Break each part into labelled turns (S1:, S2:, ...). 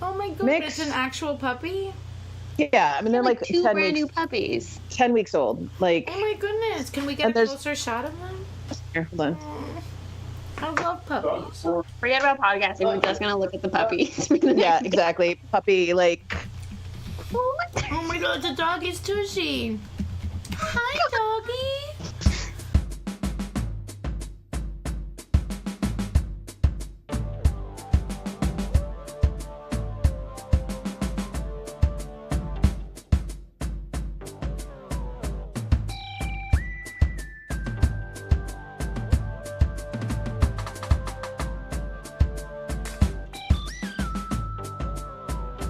S1: Oh my god,
S2: mix.
S1: it's an actual puppy?
S2: Yeah, I mean, they're like
S3: 2
S2: 10
S3: brand
S2: weeks,
S3: new puppies.
S2: 10 weeks old. Like,
S1: Oh my goodness, can we get a closer shot of them?
S2: Here, hold on.
S1: I love puppies.
S3: Forget about podcasting. We're just going to look at the puppies.
S2: Yeah, exactly. Puppy, like...
S1: Oh my god, the doggy's tushy. Hi, doggy.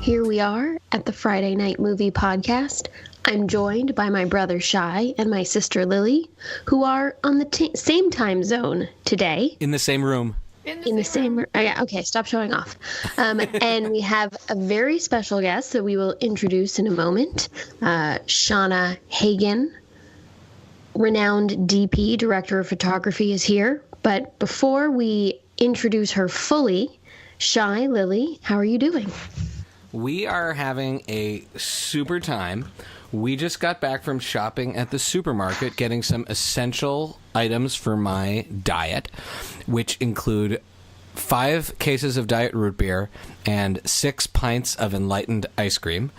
S3: Here we are at the Friday Night Movie Podcast. I'm joined by my brother Shai and my sister Lily, who are on the same time zone today.
S4: In the same room.
S3: In the same room. Oh, yeah, okay, stop showing off. And we have a very special guest that we will introduce in a moment. Shana Hagan, renowned DP, director of photography, is here. But before we introduce her fully, Shai, Lily, how are you doing?
S4: We are having a super time. We just got back from shopping at the supermarket, getting some essential items for my diet, which include 5 cases of diet root beer and 6 pints of enlightened ice cream.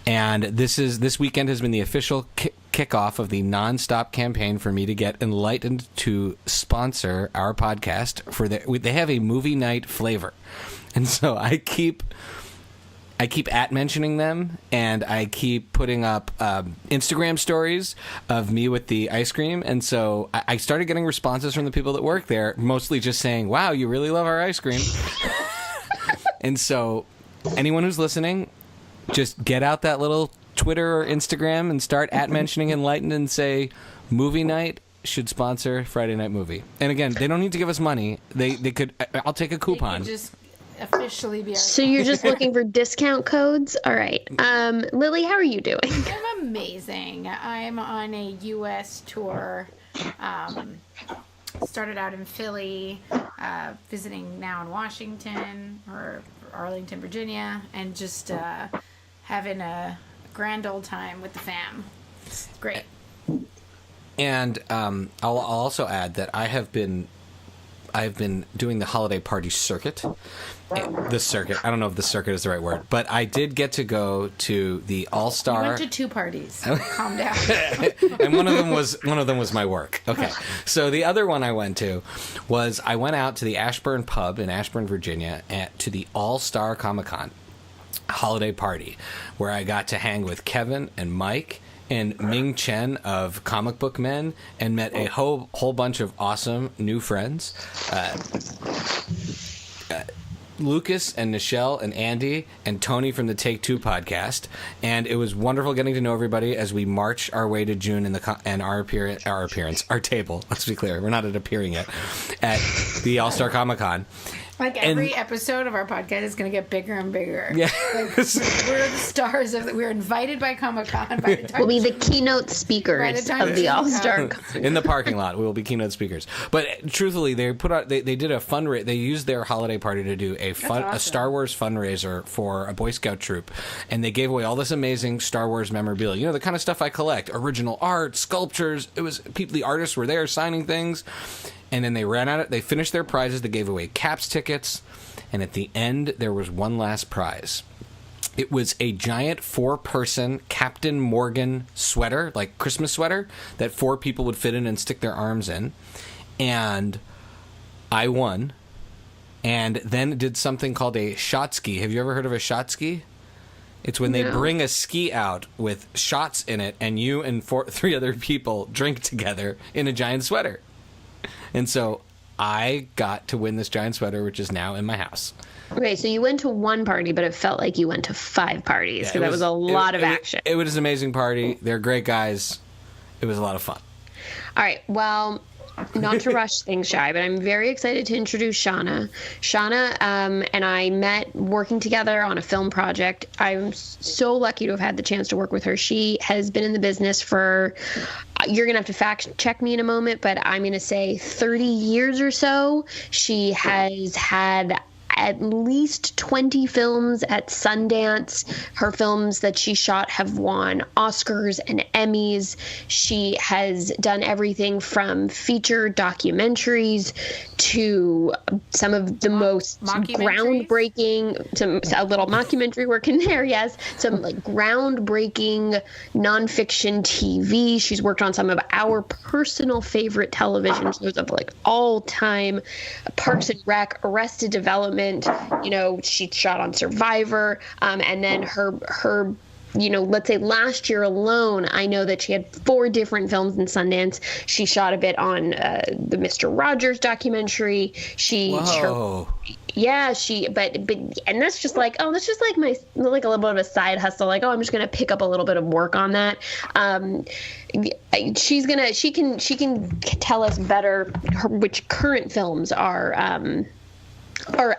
S4: And this weekend has been the official kickoff of the nonstop campaign for me to get Enlightened to sponsor our podcast. They have a movie night flavor, and so I keep mentioning them, and I keep putting up Instagram stories of me with the ice cream. And so I started getting responses from the people that work there, mostly just saying, wow, you really love our ice cream. And so anyone who's listening, just get out that little Twitter or Instagram and start mentioning Enlightened and say, movie night should sponsor Friday Night Movie. And again, they don't need to give us money. They could, I'll take a coupon.
S1: They could just officially be our
S3: So you're just looking for discount codes? All right. Lily, how are you doing?
S1: I'm amazing. I'm on a U.S. tour. Started out in Philly, visiting now in Washington or Arlington, Virginia, and just having a grand old time with the fam. It's great.
S4: And I'll also add that I've been doing the holiday party circuit. The circuit. I don't know if the circuit is the right word, but I did get to go to the All-Star.
S1: You went to 2 parties. Calm down.
S4: And one of them was my work. Okay. So the other one I went to was I went out to the Ashburn Pub in Ashburn, Virginia, to the All-Star Comic-Con holiday party, where I got to hang with Kevin and Mike and Ming Chen of Comic Book Men, and met a whole bunch of awesome new friends. Lucas and Nichelle and Andy and Tony from the Take Two podcast, and it was wonderful getting to know everybody as we march our way to June and our table. Let's be clear, we're not at appearing yet at the All-Star Comic-Con.
S1: Like every episode of our podcast is going to get bigger and bigger.
S4: Yeah,
S1: like, we're the stars of. We're invited by Comic-Con.
S3: We'll be the keynote speakers of the All-Star.
S4: In the parking lot, we will be keynote speakers. But truthfully, they did a fundraiser. They used their holiday party to do a Star Wars fundraiser for a Boy Scout troop, and they gave away all this amazing Star Wars memorabilia. You know, the kind of stuff I collect: original art, sculptures. It was the artists were there signing things. And then they ran out. They finished their prizes. They gave away Caps tickets, and at the end there was one last prize. It was a giant 4-person Captain Morgan sweater, like Christmas sweater, that 4 people would fit in and stick their arms in. And I won. And then did something called a shot ski. Have you ever heard of a shot ski? It's when they bring a ski out with shots in it, and you and 3 other people drink together in a giant sweater. And so I got to win this giant sweater, which is now in my house.
S3: Okay, so you went to 1 party, but it felt like you went to 5 parties, because that was a lot of action.
S4: It was an amazing party. They're great guys. It was a lot of fun.
S3: All right, well, not to rush things, Shai, but I'm very excited to introduce Shana. Shana and I met working together on a film project. I'm so lucky to have had the chance to work with her. She has been in the business for, you're going to have to fact check me in a moment, but I'm going to say 30 years or so. She has had at least 20 films at Sundance. Her films that she shot have won Oscars and Emmys. She has done everything from feature documentaries to some of the most groundbreaking, a little mockumentary work in there, yes, some like groundbreaking nonfiction TV. She's worked on some of our personal favorite television shows of like all time, Parks and Rec, Arrested Development. You know, she shot on Survivor, and then her let's say last year alone, I know that she had 4 different films in Sundance. She shot a bit on the Mr. Rogers documentary. And that's just like, that's just like a little bit of a side hustle. Like, I'm just gonna pick up a little bit of work on that. She can tell us better which current films are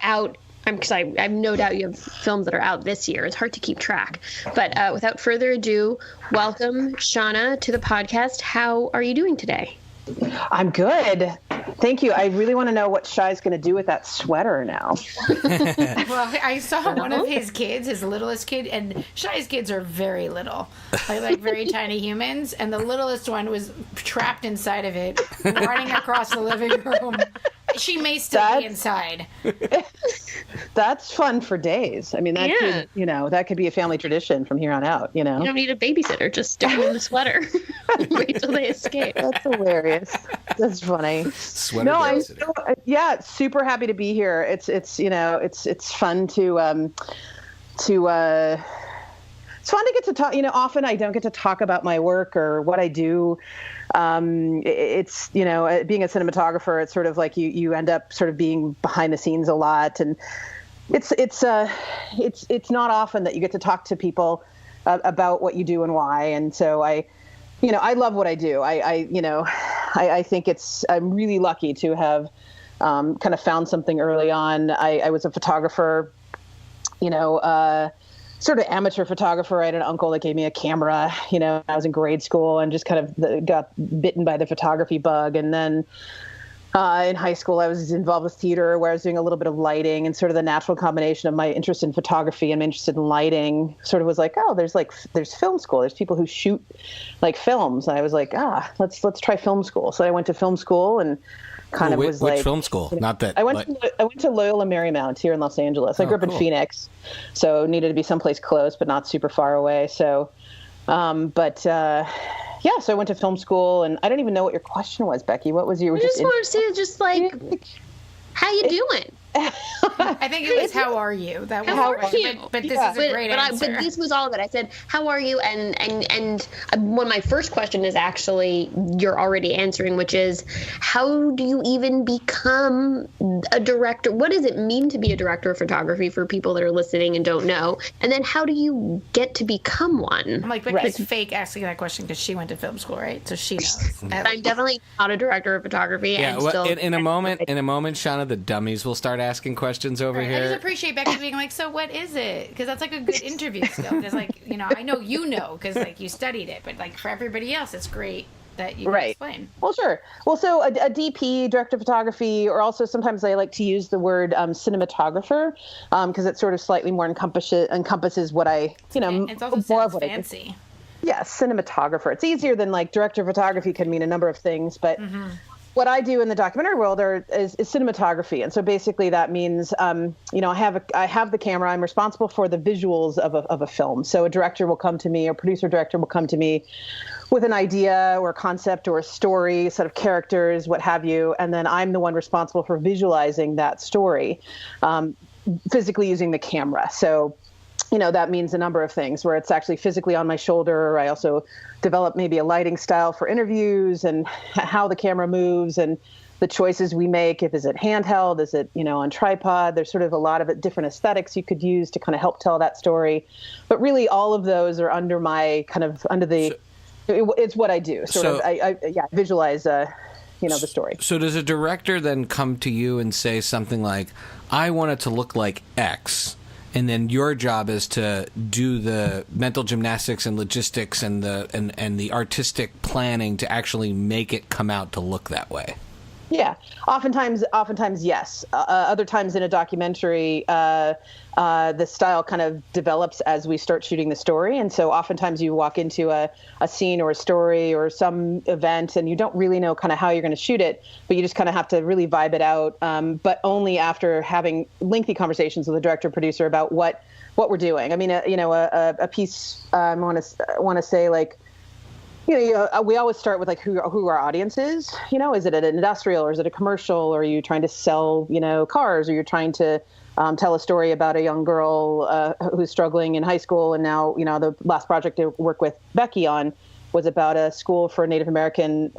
S3: out. Because I have no doubt you have films that are out this year. It's hard to keep track. But without further ado, welcome, Shana, to the podcast. How are you doing today?
S2: I'm good. Thank you. I really want to know what Shai's going to do with that sweater now.
S1: Well, I saw one of his kids, his littlest kid, and Shai's kids are very little, like very tiny humans, and the littlest one was trapped inside of it, running across the living room. She may still be inside.
S2: That's fun for days. I mean, that could be a family tradition from here on out. You
S3: don't need a babysitter. Just stick them in the sweater. Wait till they escape.
S2: That's hilarious. That's funny.
S4: Sweater
S2: I'm super happy to be here. It's fun to it's fun to get to talk. Often I don't get to talk about my work or what I do. It's being a cinematographer, it's sort of like you end up sort of being behind the scenes a lot, and it's not often that you get to talk to people about what you do and why. And so I love what I do. I think I'm really lucky to have kind of found something early on. I was a photographer, sort of amateur photographer. I had an uncle that gave me a camera, I was in grade school and just kind of got bitten by the photography bug. And then in high school, I was involved with theater where I was doing a little bit of lighting, and sort of the natural combination of my interest in photography and my interest in lighting sort of was like, there's film school. There's people who shoot like films. And I was like, let's try film school. So I went to film school and which
S4: film school? Not that
S2: I went to Loyola Marymount here in Los Angeles. I grew up in Phoenix, so needed to be someplace close but not super far away. So, so I went to film school, and I don't even know what your question was, Becky. What was your?
S3: I just wanted to see, how you doing?
S1: I think it was, how are you? That was
S3: how are you?
S1: But this is a great answer.
S3: But this was all of it. I said, how are you? And one of my first question is actually you're already answering, which is, how do you even become a director? What does it mean to be a director of photography for people that are listening and don't know? And then how do you get to become one?
S1: I'm like, Becky's fake asking that question because she went to film school, right? So she knows.
S3: I'm definitely not a director of photography.
S4: Yeah, in a moment, Shana, the dummies will start asking questions over here.
S1: I just appreciate Becky being like, so what is it? Because that's like a good interview skill. Because I know because you studied it, but like for everybody else, it's great that you can explain.
S2: Well, sure. Well, so a DP, director of photography, or also sometimes I like to use the word cinematographer because it sort of slightly more encompasses what I,
S1: it's also
S2: more
S1: sounds
S2: of
S1: fancy.
S2: Yeah, cinematographer. It's easier than like director of photography can mean a number of things, but what I do in the documentary world is cinematography. And so basically that means, I have the camera. I'm responsible for the visuals of a film. So a director will come to me, or producer director will come to me with an idea or a concept or a story, a set of characters, what have you. And then I'm the one responsible for visualizing that story, physically using the camera. So that means a number of things where it's actually physically on my shoulder. I also develop maybe a lighting style for interviews and how the camera moves and the choices we make. Is it handheld? Is it, on tripod? There's sort of a lot of different aesthetics you could use to kind of help tell that story. But really all of those are under my it's what I do. I visualize, the story.
S4: So does a director then come to you and say something like, I want it to look like X? And then your job is to do the mental gymnastics and logistics and the artistic planning to actually make it come out to look that way.
S2: Yeah, oftentimes yes. Other times in a documentary, the style kind of develops as we start shooting the story, and so oftentimes you walk into a scene or a story or some event, and you don't really know kind of how you're going to shoot it, but you just kind of have to really vibe it out. But only after having lengthy conversations with the director producer about what we're doing. I mean, a piece. I want to say like. We always start with like who our audience is. Is it an industrial or is it a commercial? Or are you trying to sell, cars? Or you're trying to tell a story about a young girl who's struggling in high school? And now, the last project I worked with Becky on was about a school for Native American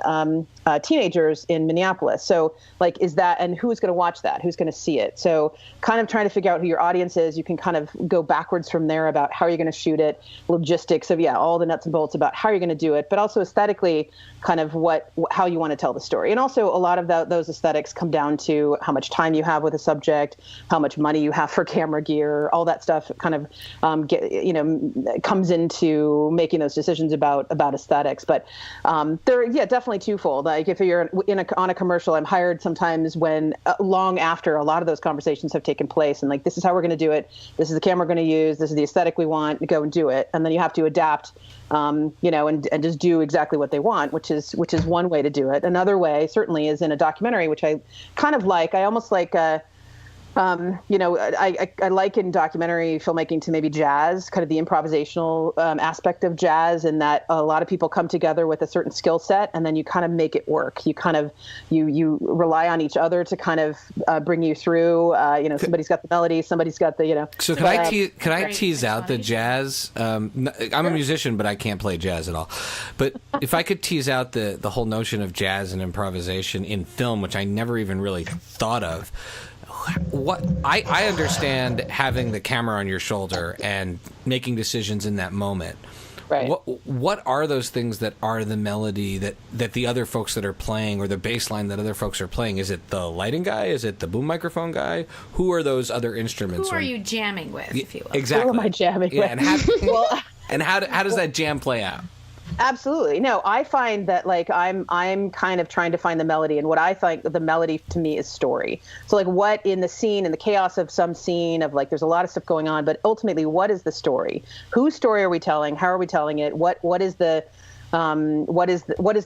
S2: teenagers in Minneapolis. So like, is that, and who's going to watch that? Who's going to see it? So kind of trying to figure out who your audience is. You can kind of go backwards from there about how you're going to shoot it, logistics of, all the nuts and bolts about how you're going to do it, but also aesthetically kind of how you want to tell the story. And also a lot of those aesthetics come down to how much time you have with a subject, how much money you have for camera gear, all that stuff kind of comes into making those decisions about aesthetics. But they're definitely twofold. Like if you're on a commercial, I'm hired sometimes when long after a lot of those conversations have taken place, and like, this is how we're going to do it. This is the camera we're going to use. This is the aesthetic we want. Go and do it. And then you have to adapt, and just do exactly what they want, which is one way to do it. Another way certainly is in a documentary, which I kind of like. I almost like I liken documentary filmmaking to maybe jazz, kind of the improvisational aspect of jazz, in that a lot of people come together with a certain skill set, and then you kind of make it work. You kind of you rely on each other to kind of bring you through. Somebody's got the melody, somebody's got the
S4: So can I tease out the jazz? I'm a musician, but I can't play jazz at all. But if I could tease out the whole notion of jazz and improvisation in film, which I never even really thought of. What I understand having the camera on your shoulder and making decisions in that moment.
S2: Right.
S4: What are those things that are the melody that the other folks that are playing, or the bass line that other folks are playing? Is it the lighting guy? Is it the boom microphone guy? Who are those other instruments?
S1: Who are you jamming with, if you will?
S4: Exactly.
S2: Who am I jamming with?
S4: And how does that jam play out?
S2: Absolutely. No, I find that like I'm kind of trying to find the melody, and what I think the melody to me is story. So like what in the scene, in the chaos of some scene of like, there's a lot of stuff going on, but ultimately what is the story? Whose story are we telling? How are we telling it? What is the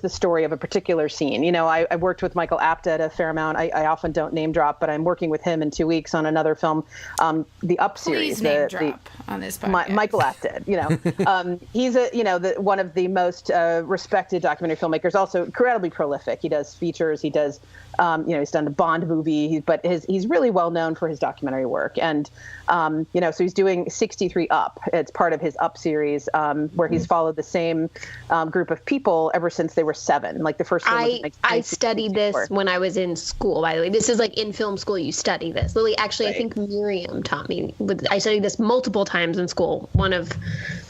S2: story of a particular scene? I worked with Michael Apted a fair amount. I often don't name drop, but I'm working with him in 2 weeks on another film, the Up series.
S1: Please name drop on this podcast.
S2: Michael Apted, he's one of the most respected documentary filmmakers. Also incredibly prolific. He does features. He does, he's done the Bond movie. But he's really well known for his documentary work. And so he's doing 63 Up. It's part of his Up series, where he's followed the same group of people ever since they were 7. Like the first one was
S3: I studied this when I was in school, by the way. This is like in film school, you study this. Lily, actually, right. I think Miriam taught me. I studied this multiple times in school. One of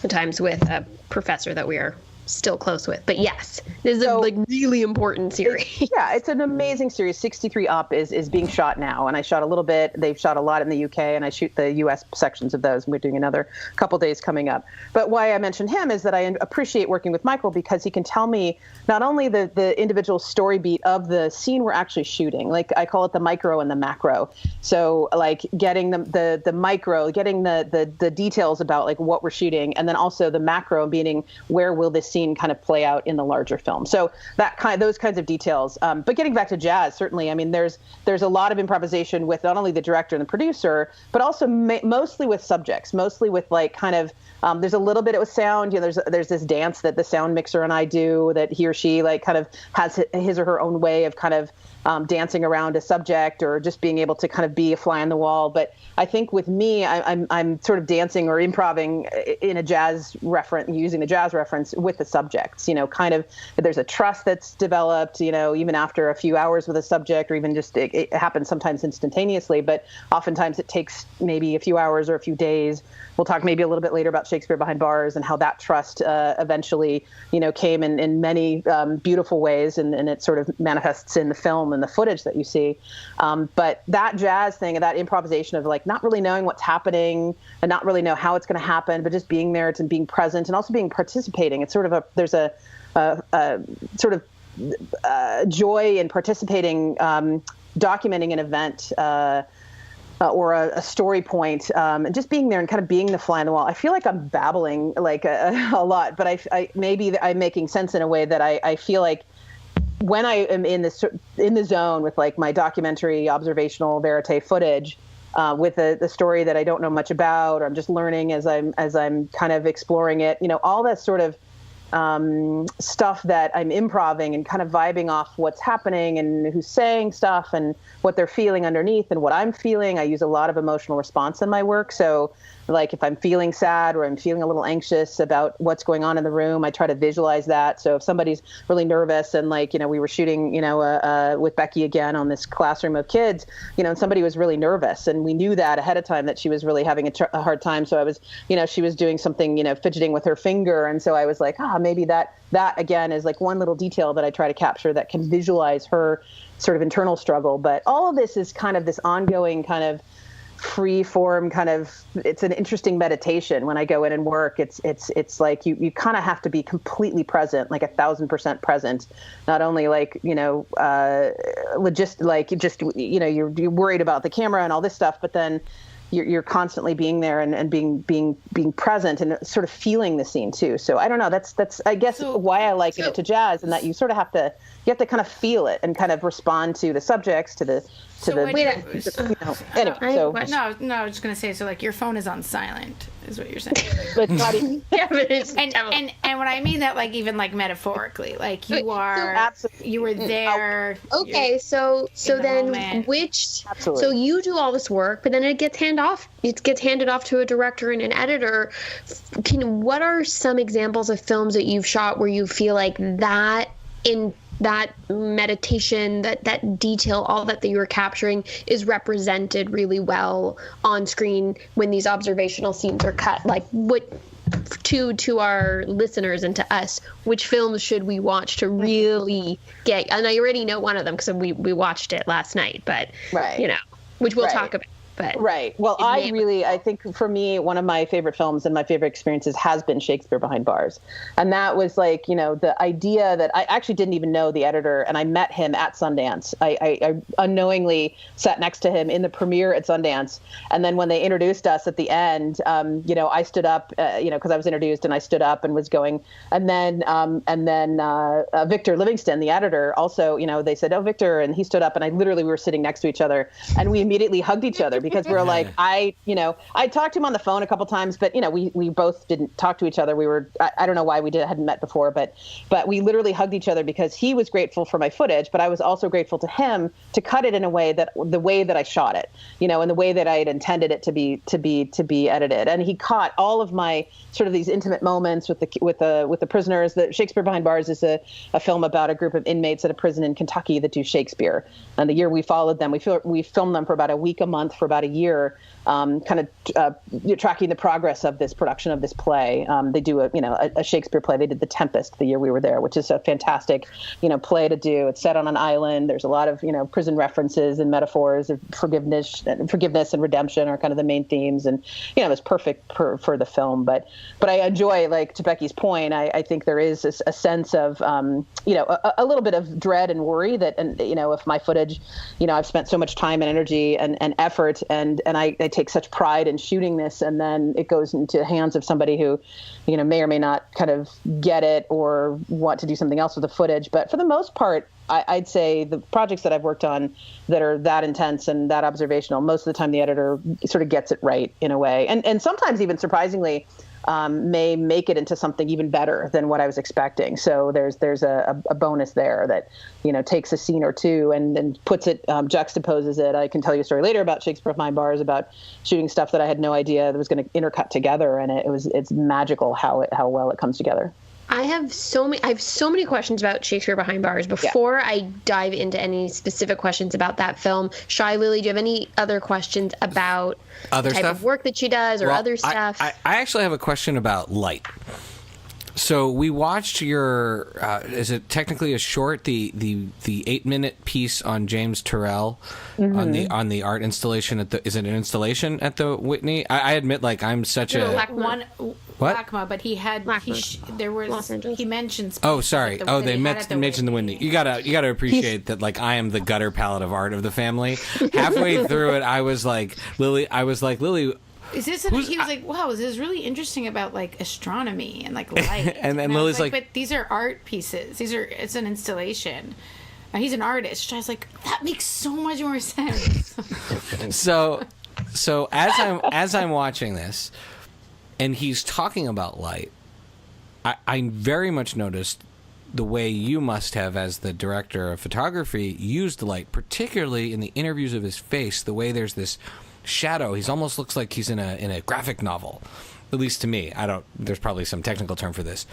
S3: the times with a professor that we are still close with. But yes, this is a like really important series.
S2: It's an amazing series. 63 Up is being shot now, and I shot a little bit. They've shot a lot in the UK, and I shoot the US sections of those, and we're doing another couple days coming up. But why I mentioned him is that I appreciate working with Michael, because he can tell me not only the individual story beat of the scene we're actually shooting, like I call it the micro and the macro. So like getting the micro, getting the details about like what we're shooting, and then also the macro being where will this scene kind of play out in the larger film. So those kinds of details. But getting back to jazz, certainly, I mean, there's a lot of improvisation with not only the director and the producer, but also mostly with subjects, mostly with like kind of, there's a little bit with sound. There's this dance that the sound mixer and I do that he or she like kind of has his or her own way of kind of dancing around a subject, or just being able to kind of be a fly on the wall. But I think with me, I'm sort of dancing or improving in a jazz reference, using the jazz reference with the subjects. Kind of there's a trust that's developed. Even after a few hours with a subject, or even just it happens sometimes instantaneously, but oftentimes it takes maybe a few hours or a few days. We'll talk maybe a little bit later about Shakespeare Behind Bars and how that trust eventually came in many beautiful ways, and it sort of manifests in the film and the footage that you see. But that jazz thing, that improvisation of like not really knowing what's happening and not really know how it's going to happen, but just being there and being present and also being participating. It's sort of there's a sort of joy in participating, documenting an event, or a story point, and just being there and kind of being the fly on the wall. I feel like I'm babbling like a lot, but I maybe I'm making sense in a way that I feel like when I am in the zone with like my documentary, observational verite footage, with the story that I don't know much about, or I'm just learning as I'm kind of exploring it, all that sort of stuff that I'm improvising and kind of vibing off what's happening and who's saying stuff and what they're feeling underneath and what I'm feeling. I use a lot of emotional response in my work. So like if I'm feeling sad or I'm feeling a little anxious about what's going on in the room, I try to visualize that. So if somebody's really nervous and like, we were shooting, with Becky again on this classroom of kids, and somebody was really nervous and we knew that ahead of time that she was really having a hard time. So I was, she was doing something, fidgeting with her finger. And so I was like, maybe that again is like one little detail that I try to capture that can visualize her sort of internal struggle. But all of this is kind of this ongoing kind of free form kind of, it's an interesting meditation when I go in and work. It's like you kind of have to be completely present, like 1,000% present, not only like, you're worried about the camera and all this stuff, but then you're constantly being there and being present and sort of feeling the scene too. So I don't know, that's I guess why I liken it to jazz, and that you sort of have to kind of feel it and kind of respond to the subjects, I was
S1: just gonna say, so like your phone is on silent, is what you're saying.
S2: But not even.
S3: Yeah, but it's
S1: and when I mean that, like even like metaphorically, like you were there.
S3: Okay, so then
S1: moment.
S2: Absolutely.
S3: So you do all this work, but then it gets handed off to a director and an editor. What are some examples of films that you've shot where you feel like that in that meditation, that detail, all that you were capturing is represented really well on screen when these observational scenes are cut? Like, what to our listeners and to us, which films should we watch to really get? And I already know one of them because we watched it last night, but which we'll talk about. But
S2: right. Well, I think for me, one of my favorite films and my favorite experiences has been Shakespeare Behind Bars. And that was like, the idea that I actually didn't even know the editor, and I met him at Sundance. I unknowingly sat next to him in the premiere at Sundance. And then when they introduced us at the end, I stood up, because I was introduced, and I stood up and was going. And then Victor Livingston, the editor, also, they said, "Oh, Victor," and he stood up, and we were sitting next to each other, and we immediately hugged each other. Because we were like, I talked to him on the phone a couple times, but we both didn't talk to each other. We were, I don't know why hadn't met before, but we literally hugged each other because he was grateful for my footage, but I was also grateful to him to cut it in the way that I shot it, and the way that I had intended it to be edited. And he caught all of my sort of these intimate moments with the prisoners. The Shakespeare Behind Bars is a film about a group of inmates at a prison in Kentucky that do Shakespeare. And the year we followed them, we filmed them for about a week a month for about a year, tracking the progress of this production of this play. They do a Shakespeare play. They did the Tempest the year we were there, which is a fantastic, play to do. It's set on an island. There's a lot of, prison references and metaphors of forgiveness and redemption are kind of the main themes. And, it was perfect for the film. But I enjoy, like, to Becky's point, I think there is a sense of, a little bit of dread and worry that, and, if my footage, I've spent so much time and energy and effort, and I take such pride in shooting this, and then it goes into the hands of somebody who, may or may not kind of get it or want to do something else with the footage. But for the most part, I'd say the projects that I've worked on that are that intense and that observational, most of the time the editor sort of gets it right in a way. And sometimes even surprisingly, may make it into something even better than what I was expecting. So there's a bonus there that, takes a scene or two and then puts it, juxtaposes it. I can tell you a story later about Shakespeare Behind Bars, about shooting stuff that I had no idea that was going to intercut together. And it's magical how well it comes together.
S3: I have so many questions about Shakespeare Behind Bars. Before I dive into any specific questions about that film, Shy Lily, do you have any other questions about
S4: other
S3: the type
S4: stuff
S3: of work that she does or other stuff?
S4: I actually have a question about light. So we watched your. Is it technically a short? The 8-minute piece on James Turrell on the art installation at the. Is it an installation at the Whitney? I admit, like I'm such a. What?
S1: LACMA, but he had there was
S3: Los Angeles.
S1: he mentions.
S4: Oh, sorry. They mentioned the Whitney. You gotta appreciate that. Like I am the gutter palette of art of the family. Halfway through it, I was like Lily.
S1: Is this? He was like, "Wow, this is really interesting about like astronomy and like light."
S4: and Lily's like,
S1: "But these are art pieces. It's an installation. He's an artist." I was like, "That makes so much more sense."
S4: So as I'm watching this, and he's talking about light, I very much noticed the way you must have, as the director of photography, used light, particularly in the interviews of his face. The way there's this shadow, he almost looks like he's in a graphic novel, at least to me. There's probably some technical term for this.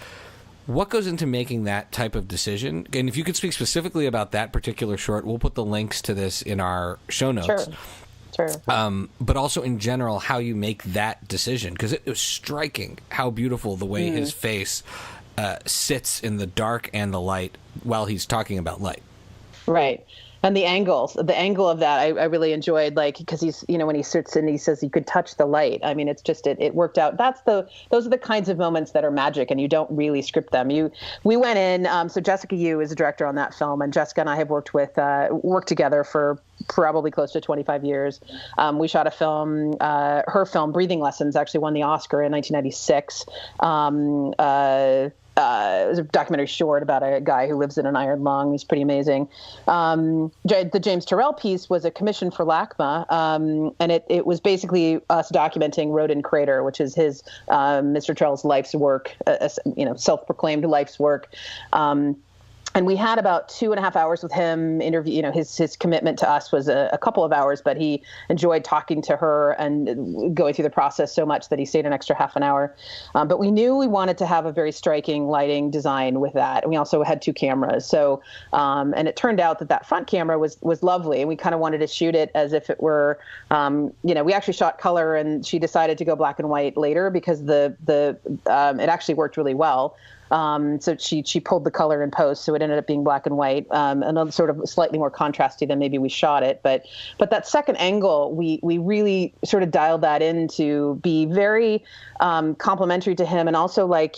S4: What goes into making that type of decision? And if you could speak specifically about that particular short, we'll put the links to this in our show notes.
S2: Sure.
S4: But also in general, how you make that decision, because it was striking how beautiful the way his face sits in the dark and the light while he's talking about light.
S2: Right. And the angle of that, I really enjoyed, like, because he's, when he sits and he says you could touch the light. I mean, it's just, it worked out. Those are the kinds of moments that are magic, and you don't really script them. We went in, so Jessica Yu is a director on that film, and Jessica and I have worked together for probably close to 25 years. We shot a film, her film, Breathing Lessons, actually won the Oscar in 1996. It was a documentary short about a guy who lives in an iron lung. It's pretty amazing. The James Turrell piece was a commission for LACMA, and it was basically us documenting Rodin Crater, which is his Mr. Turrell's life's work, self-proclaimed life's work. And we had about 2.5 hours with him interview. His commitment to us was a couple of hours, but he enjoyed talking to her and going through the process so much that he stayed an extra half an hour. But we knew we wanted to have a very striking lighting design with that. And we also had 2 cameras. So, and it turned out that front camera was lovely. And we kind of wanted to shoot it as if it were, we actually shot color, and she decided to go black and white later because it actually worked really well. So she pulled the color in post, so it ended up being black and white, and sort of slightly more contrasty than maybe we shot it. But that second angle, we really sort of dialed that in to be very complimentary to him, and also we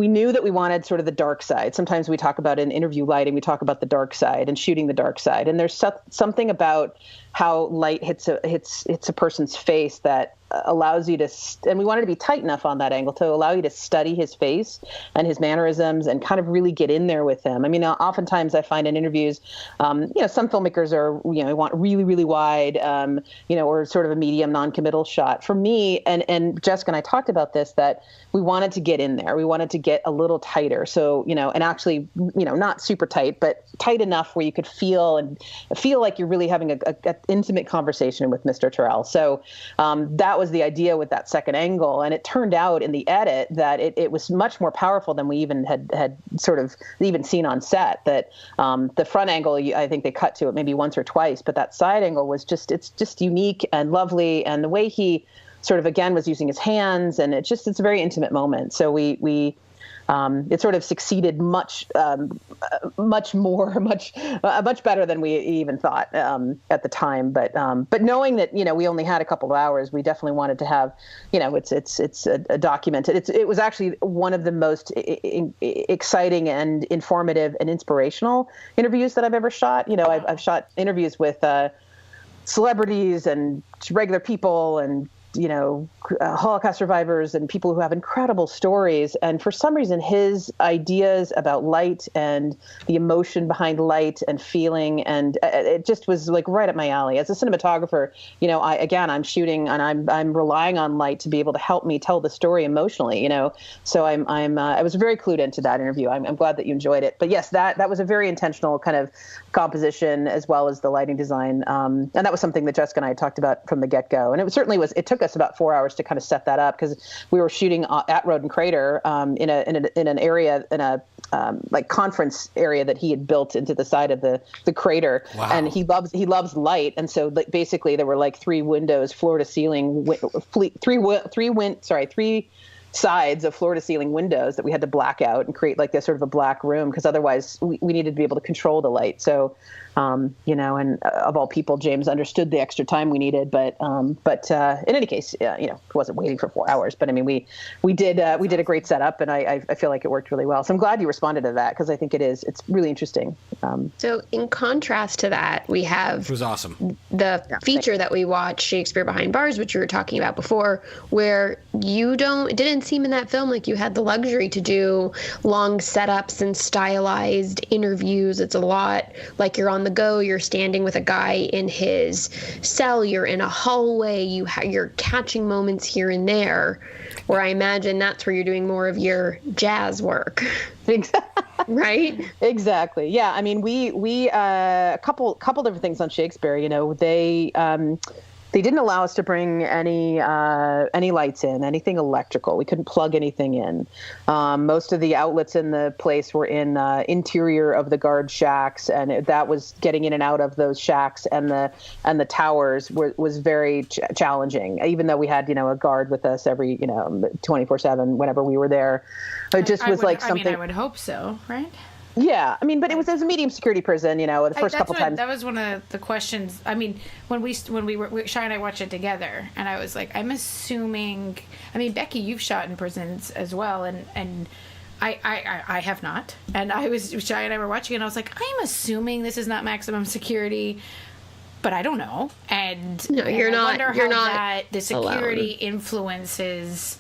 S2: knew that we wanted sort of the dark side. Sometimes we talk about in interview lighting, we talk about the dark side and shooting the dark side. And there's something about how light hits a person's face that allows you to, and we wanted to be tight enough on that angle to allow you to study his face and his mannerisms and kind of really get in there with him. I mean, oftentimes I find in interviews, some filmmakers are, want really, really wide, or sort of a medium non-committal shot. For me, and Jessica and I talked about this, that we wanted to get in there. We wanted to get a little tighter. So, and actually, not super tight, but tight enough where you could feel like you're really having a intimate conversation with Mr. Turrell. So that was the idea with that second angle. And it turned out in the edit that it was much more powerful than we even had sort of even seen on set. That the front angle, I think they cut to it maybe once or twice, but that side angle was it's just unique and lovely. And the way he sort of, again, was using his hands, and it's a very intimate moment. So it sort of succeeded much better than we even thought at the time. But knowing that we only had a couple of hours, we definitely wanted to have it's a documented. It was actually one of the most exciting and informative and inspirational interviews that I've ever shot. I've shot interviews with celebrities and regular people and Holocaust survivors and people who have incredible stories. And for some reason, his ideas about light and the emotion behind light and feeling, and it just was like right up my alley. As a cinematographer, I'm shooting and I'm relying on light to be able to help me tell the story emotionally, So I was very clued into that interview. I'm glad that you enjoyed it. But yes, that was a very intentional kind of composition as well as the lighting design. And that was something that Jessica and I had talked about from the get-go. And it took us about 4 hours to kind of set that up, because we were shooting at Rodin Crater in an area, in a conference area that he had built into the side of the crater. Wow. And he loves light, and so basically there were 3 windows, floor to ceiling, three sides of floor to ceiling windows that we had to black out and create like this sort of a black room, because otherwise we needed to be able to control the light. So, and of all people, James understood the extra time we needed, but in any case, wasn't waiting for 4 hours. But I mean, we did a great setup, and I feel like it worked really well. So I'm glad you responded to that, because I think it's really interesting.
S3: So in contrast to that, we have
S4: it was awesome.
S3: The feature that we watched, Shakespeare Behind Bars, which you were talking about before, where it didn't seem in that film like you had the luxury to do long setups and stylized interviews. It's a lot like you're on the go, you're standing with a guy in his cell, you're in a hallway, you're catching moments here and there, where I imagine that's where you're doing more of your jazz work. Right? Exactly.
S2: Yeah. I mean, we a couple different things on Shakespeare. They didn't allow us to bring any lights in, anything electrical. We couldn't plug anything in. Most of the outlets in the place were in interior of the guard shacks, and that was getting in and out of those shacks and the towers was very challenging. Even though we had a guard with us every 24/7 whenever we were there, it just was like something.
S1: I mean, I would hope so, right?
S2: Yeah, I mean, but it was a medium security prison, the first couple times.
S1: That was one of the questions. I mean, when we were Shy and I watched it together, and I was like, I'm assuming. I mean, Becky, you've shot in prisons as well, and I have not. And Shy and I were watching, and I was like, I'm assuming this is not maximum security, but I don't know. And
S3: no, you're not.
S1: I wonder
S3: you're
S1: how
S3: not
S1: the security
S3: alone.
S1: Influences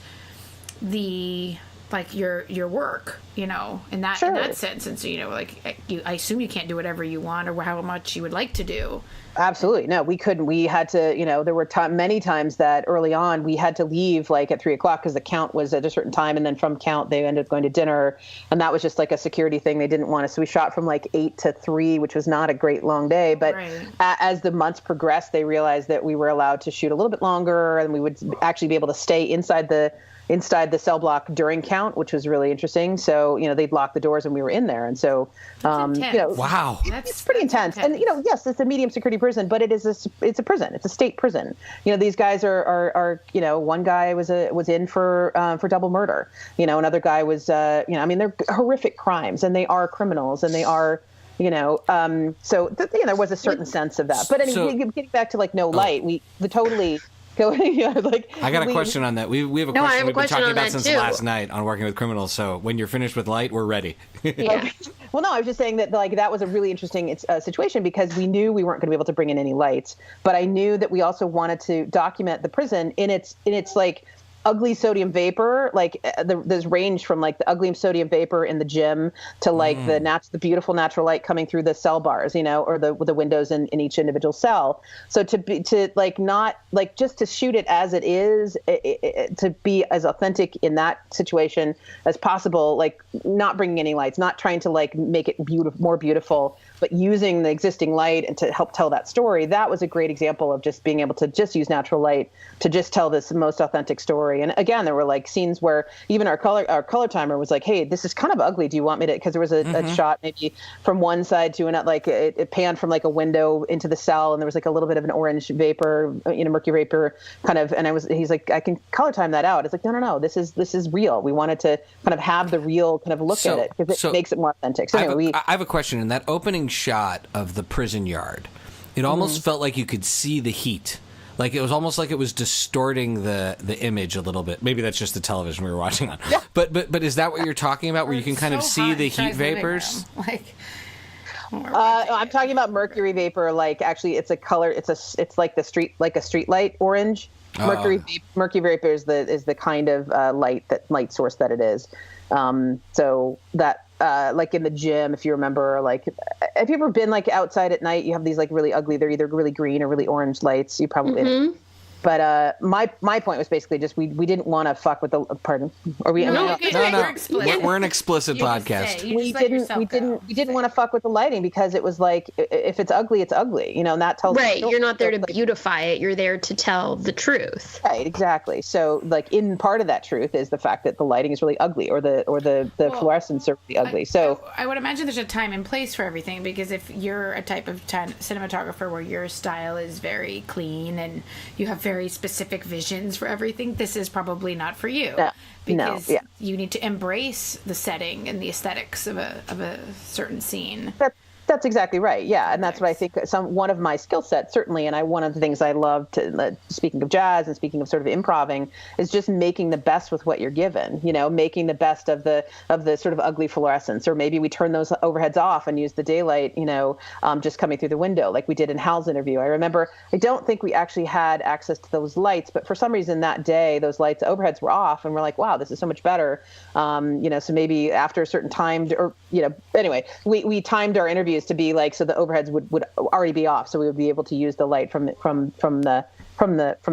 S1: your work, in that
S2: Sure.
S1: in that sense. And so, I assume you can't do whatever you want or how much you would like to do.
S2: Absolutely. No, we couldn't. We had to, there were many times that early on we had to leave like at 3:00 because the count was at a certain time. And then from count, they ended up going to dinner. And that was just like a security thing. They didn't want us. So we shot from like 8 to 3, which was not a great long day. But
S1: right.
S2: As the months progressed, they realized that we were allowed to shoot a little bit longer, and we would actually be able to stay inside the cell block during count, which was really interesting. So, they'd lock the doors and we were in there. And so,
S4: wow,
S2: it's pretty intense. And, yes, it's a medium security prison, but it's a prison. It's a state prison. These guys are one guy was in for double murder. Another guy was, they're horrific crimes, and they are criminals, and they are, so there was a certain sense of that. But anyway, getting back to light,
S4: I got a question on that. We have a question we've been talking about since
S3: too.
S4: last night on Working with Criminals. So when you're finished with light, we're ready.
S3: Yeah.
S2: Well, no, I was just saying that that was a really interesting situation, because we knew we weren't going to be able to bring in any lights, but I knew that we also wanted to document the prison in its ugly sodium vapor, there's range from the ugly sodium vapor in the gym to the beautiful natural light coming through the cell bars, or the windows in each individual cell. So just to shoot it as it is, to be as authentic in that situation as possible, not bringing any lights, not trying to make it more beautiful, but using the existing light and to help tell that story. That was a great example of just being able to just use natural light to just tell this most authentic story. And again, there were scenes where even our color timer was like, hey, this is kind of ugly. Do you want me to, because there was a shot maybe from one side to another, it panned from a window into the cell, and there was a little bit of an orange vapor, mercury vapor kind of, and he's like, I can color time that out. It's like, no, this is real. We wanted to kind of have the real kind of look at it, because it makes it more authentic. So anyway,
S4: I have a question. In that opening shot of the prison yard, it almost felt like you could see the heat. It was almost like it was distorting the image a little bit. Maybe that's just the television we were watching on. Yeah. But is that what you're talking about, where you can kind of see the heat vapors?
S2: I'm talking about mercury vapor. Actually, it's a color. It's like a street light orange. Mercury vapor is the kind of light source that it is. So that in the gym, if you remember, have you ever been outside at night? You have these really ugly, they're either really green or really orange lights. You probably But my point was basically just we didn't want to fuck with the pardon. Are we?
S4: No. We're an explicit podcast.
S2: We didn't want to fuck with the lighting, because it was if it's ugly, it's ugly. And that tells
S3: right. You're not there to beautify it. You're there to tell the truth.
S2: Right. Exactly. So in part of that truth is the fact that the lighting is really ugly, or the fluorescents are really ugly. So
S1: I would imagine there's a time and place for everything, because if you're a type of cinematographer where your style is very clean and you have very specific visions for everything, this is probably not for you.
S2: Because
S1: you need to embrace the setting and the aesthetics of a certain scene.
S2: That's exactly right. Yeah. And that's what I think one of my skill sets, certainly. And one of the things I love speaking of jazz and speaking of sort of improving, is just making the best with what you're given, making the best of the sort of ugly fluorescence, or maybe we turn those overheads off and use the daylight, just coming through the window, like we did in Hal's interview. I remember, I don't think we actually had access to those lights, but for some reason that day, those lights, overheads were off, and we're like, wow, this is so much better. So maybe after a certain time, or, anyway, we timed our interviews to be like, so the overheads would already be off, so we would be able to use the light from the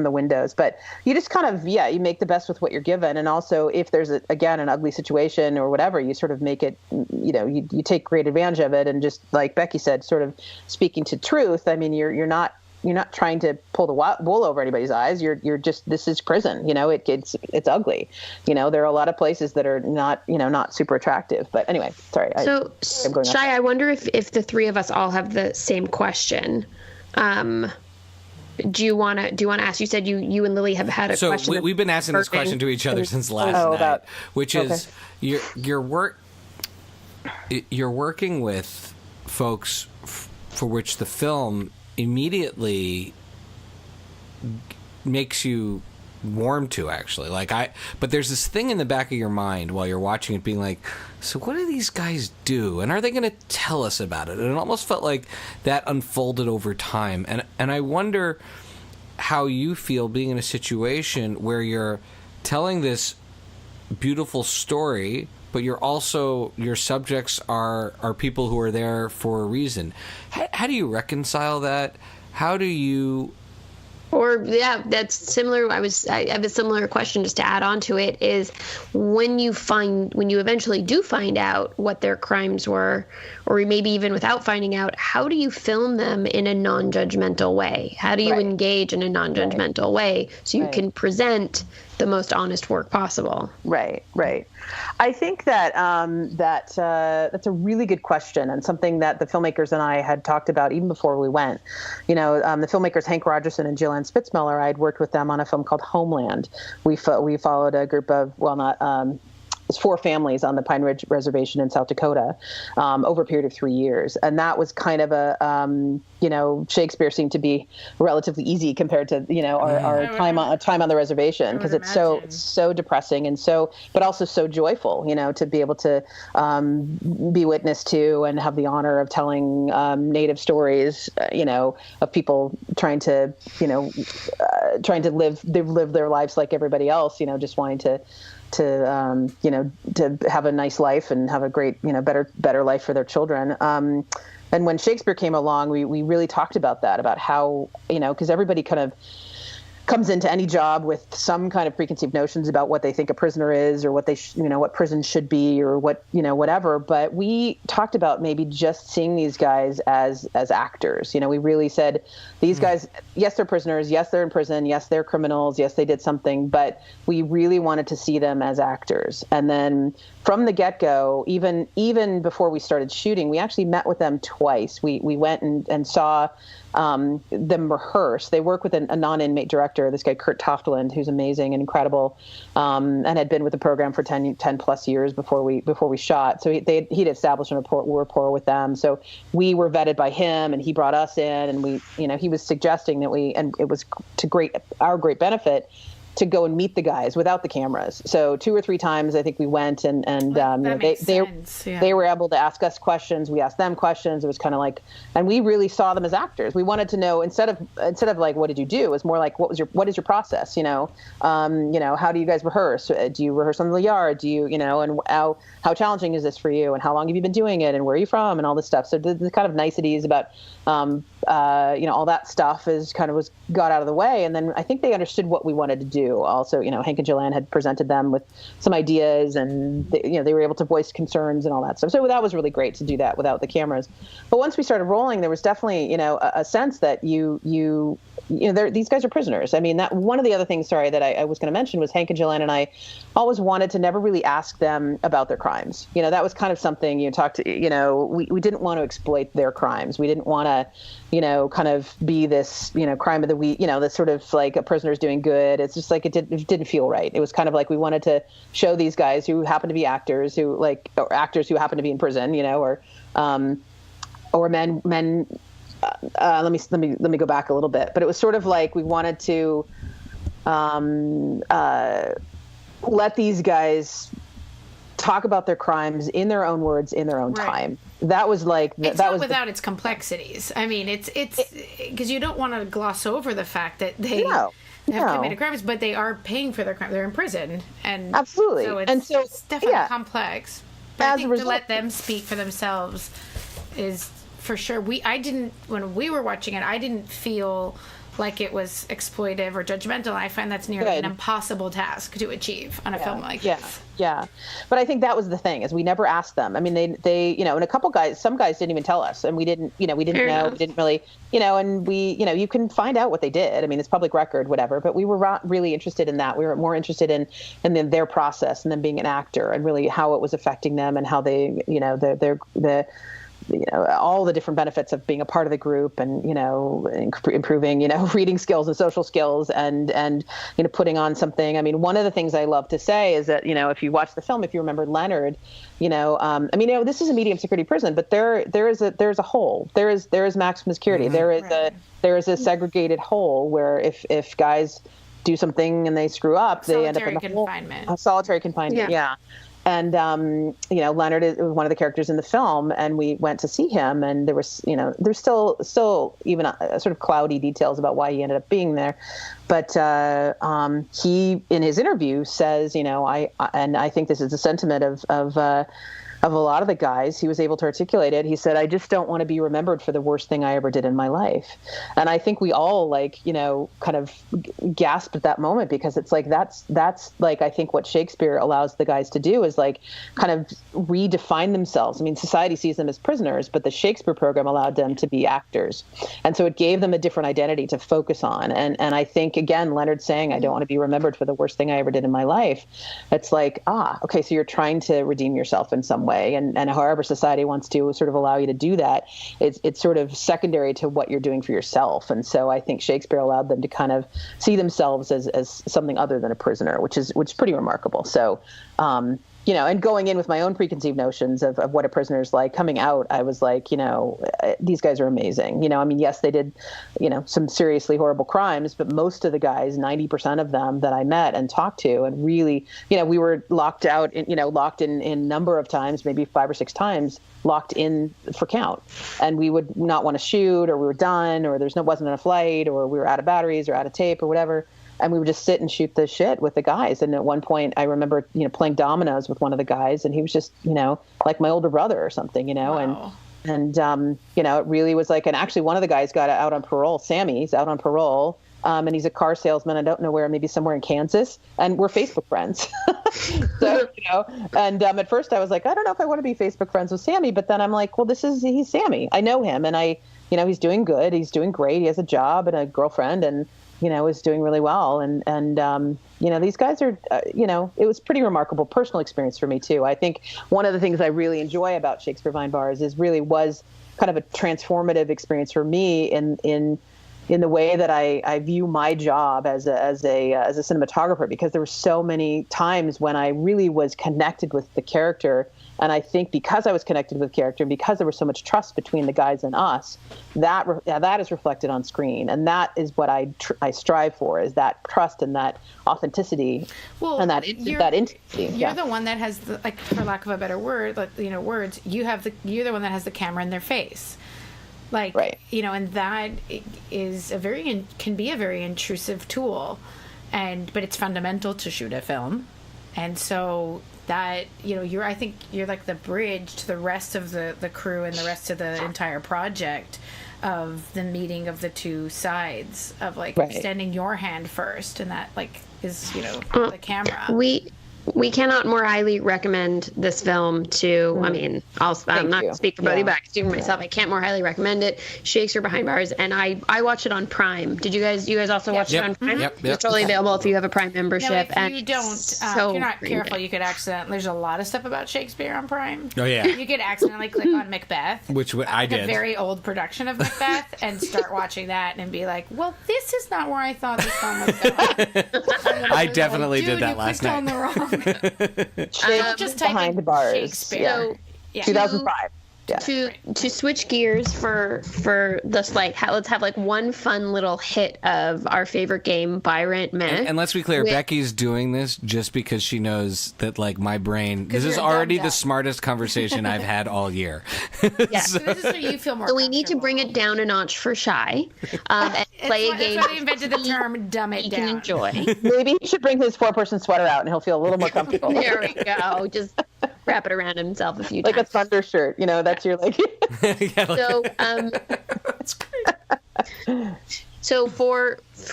S2: windows. But you just kind of, you make the best with what you're given. And also, if there's again an ugly situation or whatever, you sort of make it, you take great advantage of it. And just like Becky said, sort of speaking to truth. I mean, you're not trying to pull the wool over anybody's eyes. You're just, this is prison. It's ugly. There are a lot of places that are not super attractive. But anyway, sorry.
S3: So, Shai, I wonder if the three of us all have the same question. Do you want to ask? You said you and Lily have had a question.
S4: So we've been asking this question to each other since last night, which is your work. You're working with folks for which the film immediately makes you warm to, actually. But there's this thing in the back of your mind while you're watching it being like, so what do these guys do? And are they going to tell us about it? And it almost felt like that unfolded over time. And I wonder how you feel being in a situation where you're telling this beautiful story, but your subjects are people who are there for a reason. How do you reconcile that? How do you...
S3: That's similar. I have a similar question just to add on to it, is when you eventually do find out what their crimes were, or maybe even without finding out, how do you film them in a non-judgmental way? How do you engage in a non-judgmental way so you can present the most honest work possible? Right.
S2: I think that that's a really good question, and something that the filmmakers and I had talked about even before we went. The filmmakers Hank Rogerson and Jillian Spitzmiller, I had worked with them on a film called Homeland. We followed a group of, it's 4 families on the Pine Ridge Reservation in South Dakota over a period of 3 years. And that was kind of Shakespeare seemed to be relatively easy compared to, our time on the reservation, because it's so depressing and but also so joyful, to be able to be witness to and have the honor of telling Native stories, of people trying to live their lives like everybody else, just wanting to have a nice life and have a great, better life for their children. And when Shakespeare came along, we really talked about that, about how, because everybody kind of comes into any job with some kind of preconceived notions about what they think a prisoner is, or what they, what prison should be, or what, whatever. But we talked about maybe just seeing these guys as actors. We really said, these guys, yes, they're prisoners. Yes, they're in prison. Yes, they're criminals. Yes, they did something. But we really wanted to see them as actors. And then from the get-go, even before we started shooting, we actually met with them twice. We went and saw them rehearse. They work with a non-inmate director, this guy Kurt Toftland, who's amazing and incredible, and had been with the program for 10 plus years before we shot. So he'd established a rapport with them. So we were vetted by him, and he brought us in, and he was suggesting that and it was to our great benefit to go and meet the guys without the cameras. So 2 or 3 times I think we went, and they were able to ask us questions. We asked them questions. It was kind of like, and we really saw them as actors. We wanted to know, instead of like, what did you do? It was more like, what is your process? How do you guys rehearse? Do you rehearse on the yard? Do you, and how challenging is this for you? And how long have you been doing it? And where are you from? And all this stuff. So the kind of niceties about, all that stuff was got out of the way. And then I think they understood what we wanted to do. Also, Hank and Jillian had presented them with some ideas, and they were able to voice concerns and all that stuff. So that was really great to do that without the cameras. But once we started rolling, there was definitely, a sense that you these guys are prisoners. I mean, that one of the other things, sorry, that I was going to mention was Hank and Joanne and I always wanted to never really ask them about their crimes. That was kind of something we didn't want to exploit their crimes. We didn't want to, kind of be this, crime of the week, this sort of like a prisoner's doing good. It's just like, it didn't feel right. It was kind of like we wanted to show these guys who happen to be actors or actors who happen to be in prison, or men. Let me go back a little bit, but it was sort of like we wanted to let these guys talk about their crimes in their own words, in their own time. That was like
S1: it's not without its complexities. I mean, it's because you don't want to gloss over the fact that they have committed crimes, but they are paying for their crime. They're in prison, and
S2: absolutely,
S1: so it's definitely complex. But I think to let them speak for themselves is for sure. When we were watching it, I didn't feel like it was exploitive or judgmental. I find that's nearly an impossible task to achieve on a film like this.
S2: Yeah. But I think that was the thing, is we never asked them. I mean, they and some guys didn't even tell us, and we didn't know, we didn't really, and we, you can find out what they did. I mean, it's public record, whatever, but we were not really interested in that. We were more interested in then their process and them being an actor and really how it was affecting them and how they, all the different benefits of being a part of the group and, improving, reading skills and social skills and, putting on something. I mean, one of the things I love to say is that, if you watch the film, if you remember Leonard, this is a medium security prison, but there's a hole. There is maximum security.
S4: Mm-hmm.
S2: There is a segregated hole where if guys do something and they screw up, they end up in solitary confinement. Yeah. And, Leonard is one of the characters in the film, and we went to see him, and there was, there's still even sort of cloudy details about why he ended up being there. But he, in his interview, says, I think this is a sentiment of a lot of the guys, he was able to articulate it. He said, I just don't want to be remembered for the worst thing I ever did in my life. And I think we all kind of gasped at that moment, because it's like, that's like, I think what Shakespeare allows the guys to do is kind of redefine themselves. I mean, society sees them as prisoners, but the Shakespeare program allowed them to be actors. And so it gave them a different identity to focus on. And I think, again, Leonard saying, I don't want to be remembered for the worst thing I ever did in my life. It's like, okay, so you're trying to redeem yourself in some way. And however society wants to sort of allow you to do that, it's sort of secondary to what you're doing for yourself. And so I think Shakespeare allowed them to kind of see themselves as something other than a prisoner, which is pretty remarkable. So, and going in with my own preconceived notions of what a prisoner is like, coming out, I was like, these guys are amazing. I mean, yes, they did, some seriously horrible crimes, but most of the guys, 90% of them that I met and talked to, and really, we were locked in number of times, maybe 5 or 6 times, locked in for count. And we would not want to shoot, or we were done, or wasn't enough light, or we were out of batteries or out of tape or whatever. And we would just sit and shoot the shit with the guys. And at one point, I remember, playing dominoes with one of the guys, and he was just, like my older brother or something,
S1: Wow.
S2: and it really was like, and actually one of the guys got out on parole. Sammy's out on parole. And he's a car salesman. I don't know where, maybe somewhere in Kansas. And we're Facebook friends. So, and at first I was like, I don't know if I want to be Facebook friends with Sammy. But then I'm like, well, he's Sammy. I know him. And he's doing good. He's doing great. He has a job and a girlfriend, and, is doing really well. And these guys are, it was pretty remarkable personal experience for me too. I think one of the things I really enjoy about Shakespeare Behind Bars was kind of a transformative experience for me in the way that I view my job as a cinematographer, because there were so many times when I really was connected with the character. And I think because I was connected with character, and because there was so much trust between the guys and us, that is reflected on screen. And that is what I strive for, is that trust and that authenticity, and that intimacy.
S1: You're the one that has the, for lack of a better word, words. You're the one that has the camera in their face.
S2: Right.
S1: And that is can be a very intrusive tool, but it's fundamental to shoot a film. And so that, I think you're like the bridge to the rest of the crew and the rest of the entire project, of the meeting of the two sides, of extending your hand first. And that is, the camera.
S3: We cannot more highly recommend this film to, I mean, I'm not going to speak for both of you, but I can speak for myself. I can't more highly recommend it. Shakespeare Behind Bars, and I watched it on Prime. Did you guys also watch it on Prime?
S4: Yep.
S3: It's totally available if you have a Prime membership.
S1: No, if you don't, if you're not careful, you could accidentally, there's a lot of stuff about Shakespeare on Prime.
S4: Oh, yeah.
S1: You could accidentally click on Macbeth.
S4: Which I did.
S1: A very old production of Macbeth, and start watching that and be like, well, this is not where I thought this film was going.
S4: I definitely did that last night.
S1: On the wrong.
S2: Just Behind Bars.
S1: Shakespeare.
S2: Yeah. 2005. Yeah.
S3: To switch gears for this, like, let's have like one fun little hit of our favorite game, Buy Rent Meh.
S4: And let's be clear, Becky's doing this just because she knows that, like, my brain, this is already the smartest conversation I've had all year.
S3: Yeah.
S1: So this is so you feel more.
S3: So we need to bring it down a notch for Shy, and play a game.
S1: That's why they invented the term "dumb it down."
S3: Can enjoy.
S2: Maybe he should bring his 4-person sweater out, and he'll feel a little more comfortable.
S3: There we go. Just wrap it around himself a few
S2: like
S3: times.
S2: a thunder shirt, that's your like.
S3: So,
S4: That's great.
S3: So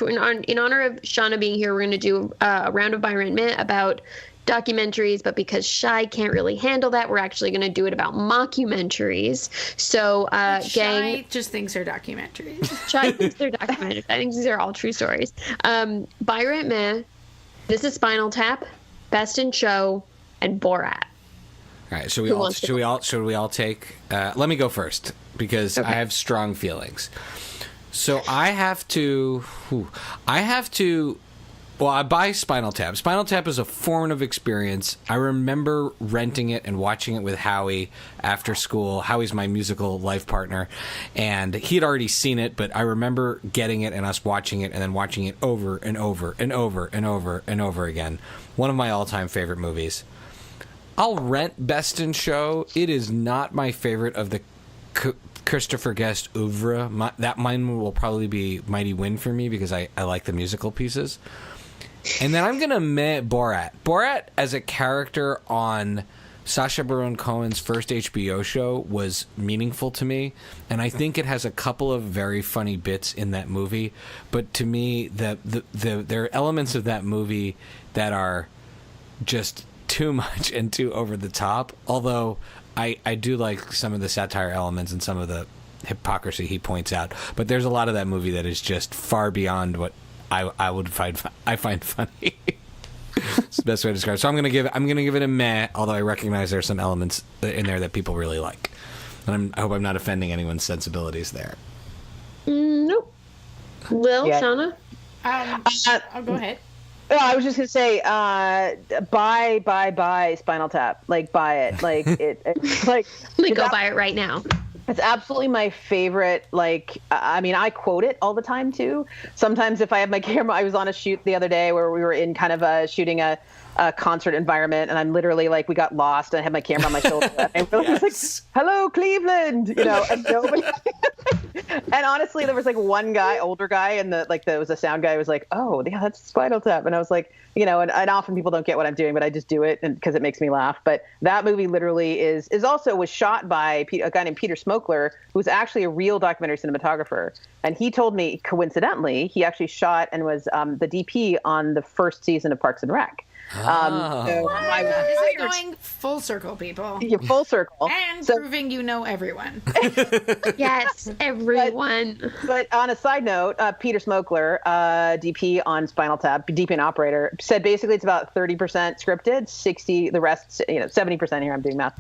S3: in honor of Shana being here, we're going to do a round of Buy Rent Meh about documentaries, but because Shy can't really handle that, we're actually going to do it about mockumentaries. So, gang,
S1: Shy just thinks they're documentaries.
S3: Shy thinks they're documentaries. I think these are all true stories. Buy Rent Meh. This is Spinal Tap, Best in Show, and Borat.
S4: All right, should we all take? Let me go first because I have strong feelings. So I have to. Well, I buy Spinal Tap. Spinal Tap is a formative experience. I remember renting it and watching it with Howie after school. Howie's my musical life partner, and he had already seen it, but I remember getting it and us watching it and then watching it over and over and over and over and over again. One of my all-time favorite movies. I'll rent Best in Show. It is not my favorite of the Christopher Guest oeuvre. Mine will probably be Mighty Wind for me because I like the musical pieces. And then I'm going to admit Borat. Borat as a character on Sacha Baron Cohen's first HBO show was meaningful to me. And I think it has a couple of very funny bits in that movie. But to me, there are elements of that movie that are just too much and too over the top, although I do like some of the satire elements and some of the hypocrisy he points out, but there's a lot of that movie that is just far beyond what I find funny. It's the best way to describe it. So I'm gonna give it a meh, although I recognize there's some elements in there that people really like, and I hope I'm not offending anyone's sensibilities there.
S3: Nope. Will, Shana?
S1: I'll go ahead.
S2: Oh, I was just gonna say, buy Spinal Tap. Like, buy it. Like it like.
S3: Go buy it right now.
S2: It's absolutely my favorite. Like, I mean, I quote it all the time too. Sometimes if I have my camera, I was on a shoot the other day where we were in kind of shooting a concert environment, and I'm literally like, we got lost, and I had my camera on my shoulder, and I was like, "Hello, Cleveland," and nobody. And honestly, there was like one guy, older guy, and there was a sound guy who was like, "Oh, yeah, that's Spinal Tap," and I was like, and often people don't get what I'm doing, but I just do it because it makes me laugh. But that movie literally was shot by a guy named Peter Smokler, who's actually a real documentary cinematographer. And he told me, coincidentally, he actually shot and was the DP on the first season of Parks and Rec.
S1: This is going full circle, people.
S2: Yeah, full circle.
S1: And proving you know everyone.
S3: Yes, everyone.
S2: But on a side note, Peter Smokler, DP on Spinal Tap, DP and operator, said basically it's about 30% scripted, 60, the rest, 70% here, I'm doing math.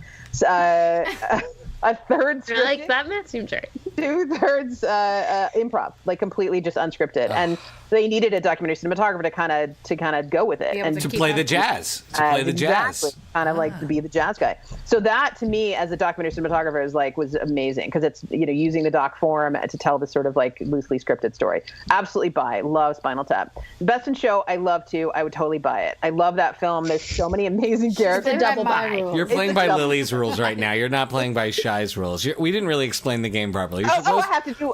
S2: A third scripted.
S3: Like, that math seems right.
S2: 2/3 improv, like completely just unscripted. And they needed a documentary cinematographer to kind of go with it and
S4: to play the jazz.
S2: Exactly. Kind of like to be the jazz guy. So that to me as a documentary cinematographer was amazing because it's using the doc form to tell this sort of like loosely scripted story. Absolutely love Spinal Tap. Best in Show I love too. I would totally buy it. I love that film. There's so many amazing characters.
S3: It's a double buy.
S4: You're playing by Lily's rules right now. You're not playing by Shy's rules. We didn't really explain the game properly.
S2: I have to do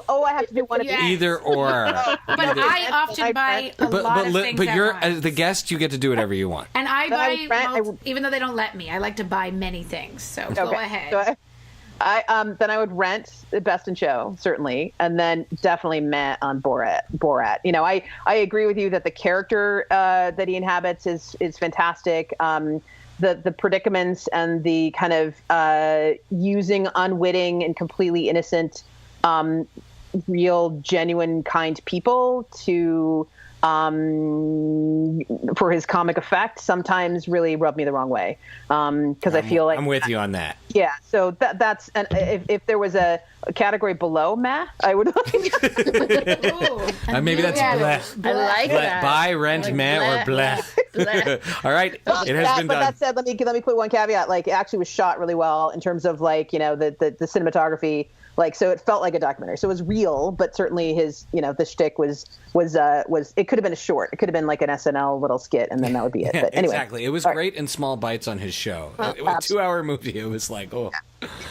S2: one of these.
S4: Either or.
S1: But I often buy a lot of things
S4: but you're
S1: at once.
S4: as the guest, you get to do whatever you want.
S1: And I buy, even though they don't let me, I like to buy many things. So go ahead.
S2: Then I would rent the Best in Show, certainly, and then definitely Meh on Borat. You know, I agree with you that the character that he inhabits is fantastic. The predicaments and the kind of using unwitting and completely innocent, real, genuine, kind people to for his comic effect sometimes really rubbed me the wrong way. Because I feel like
S4: I'm with you on that.
S2: Yeah, so that's and if there was a category below Meh, I would.
S4: Maybe that's Bleh.
S1: I like that.
S4: Buy, rent,
S1: Like
S4: Meh, or Bleh. All right, it has been done.
S2: But that said, let me put one caveat. Like, it actually was shot really well in terms of, like, you know, the cinematography. Like, so it felt like a documentary. So it was real, but certainly his, you know, the shtick was it could have been a short. It could have been like an SNL little skit, and then that would be it. But anyway,
S4: exactly. It was great in small bites on his show. It was a 2-hour movie. It was like, oh.